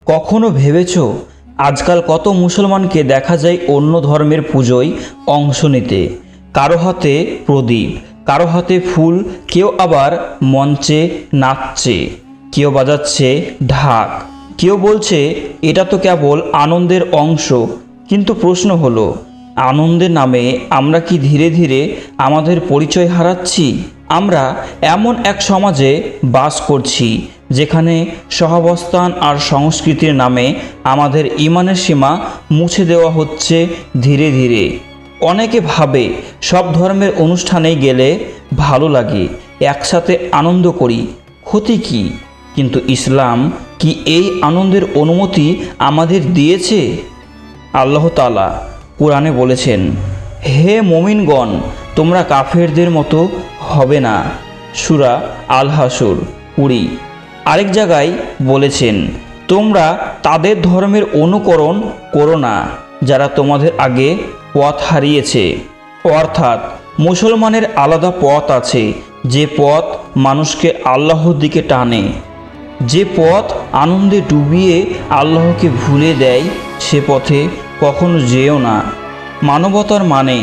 কখনো ভেবেছো আজকাল কত মুসলমানকে দেখা যায় অন্য ধর্মের পুজোয় অংশ নিতে? কারো হাতে প্রদীপ, কারো হাতে ফুল, কেউ আবার মঞ্চে নাচছে, কেউ বাজাচ্ছে ঢাক, কেউ বলছে এটা তো কেবল আনন্দের অংশ। কিন্তু প্রশ্ন হলো, আনন্দের নামে আমরা কি ধীরে ধীরে আমাদের পরিচয় হারাচ্ছি? আমরা এমন এক সমাজে বাস করছি যেখানে সহাবস্থান আর সংস্কৃতির নামে আমাদের ইমানের সীমা মুছে দেওয়া হচ্ছে ধীরে ধীরে। অনেকে ভাবে সব ধর্মের অনুষ্ঠানেই গেলে ভালো লাগে, একসাথে আনন্দ করি, ক্ষতি কী? কিন্তু ইসলাম কি এই আনন্দের অনুমতি আমাদের দিয়েছে? আল্লাহ তাআলা কোরআনে বলেছেন, হে মুমিনগণ, তোমরা কাফেরদের মতো হবে না। সূরা আল হাসর 20। আরেক জায়গায় বলেছেন, তোমরা তাদের ধর্মের অনুকরণ করো না যারা তোমাদের আগে পথ হারিয়েছে। অর্থাৎ মুসলমানের আলাদা পথ আছে, যে পথ মানুষকে আল্লাহর দিকে টানে, যে পথ আনন্দে ডুবিয়ে আল্লাহকে ভুলে দেয়। সে পথে কখনো যেও না। মানবতার মানে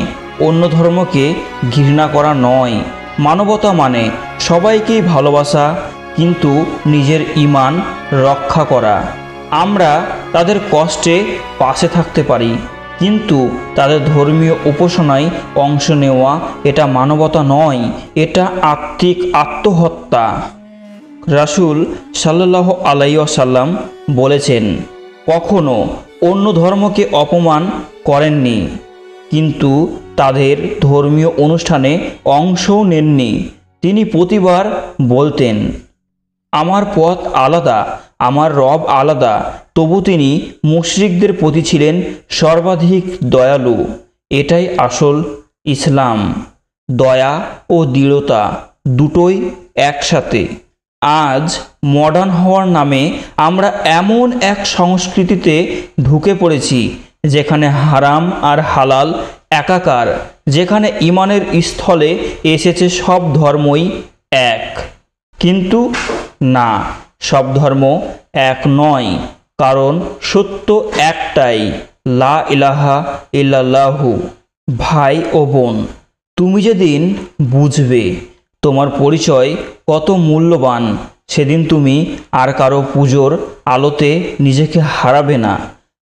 অন্য ধর্মকে ঘৃণা করা নয়। মানবতা মানে সবাইকেই ভালোবাসা, কিন্তু নিজের ঈমান রক্ষা করা। আমরা তাদের কষ্টে পাশে থাকতে পারি, কিন্তু তাদের ধর্মীয় উপাসনায় অংশ নেওয়া এটা মানবতা নয়, এটা আত্মহত্যা। রাসূল সাল্লাল্লাহু আলাইহি ওয়াসাল্লাম বলেছেন, কখনো অন্য ধর্মকে অপমান করেননি, কিন্তু তাদের ধর্মীয় অনুষ্ঠানে অংশও নেননি। তিনি প্রতিবার বলতেন, আমার পথ আলাদা, আমার রব আলাদা। তবু তিনি মুশরিকদের প্রতি ছিলেন সর্বাধিক দয়ালু। এটাই আসল ইসলাম, দয়া ও দৃঢ়তা দুটোই একসাথে। আজ মডার্ন হওয়ার নামে আমরা এমন এক সংস্কৃতিতে ঢুকে পড়েছি যেখানে হারাম আর হালাল একাকার, যেখানে ঈমানের স্থলে এসেছে সব ধর্মই এক। কিন্তু না, সব ধর্ম এক নয়, কারণ সত্য একটাই, লা ইলাহা ইল্লাল্লাহু। ভাই ও বোন, তুমি যেদিন বুঝবে তোমার পরিচয় কত মূল্যবান, সেদিন তুমি আর কারো পুজোর আলোতে নিজেকে হারাবে না।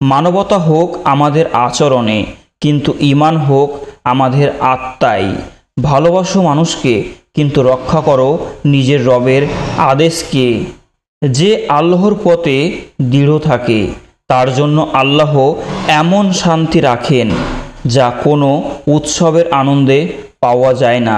মানবতা হোক আমাদের আচরণে, কিন্তু ঈমান হোক আমাদের আত্মায়। ভালোবাসো মানুষকে, কিন্তু রক্ষা করো নিজের রবের আদেশকে। যে আল্লাহর পথে দৃঢ় থাকে তার জন্য আল্লাহ এমন শান্তি রাখেন যা কোনো উৎসবের আনন্দে পাওয়া যায় না।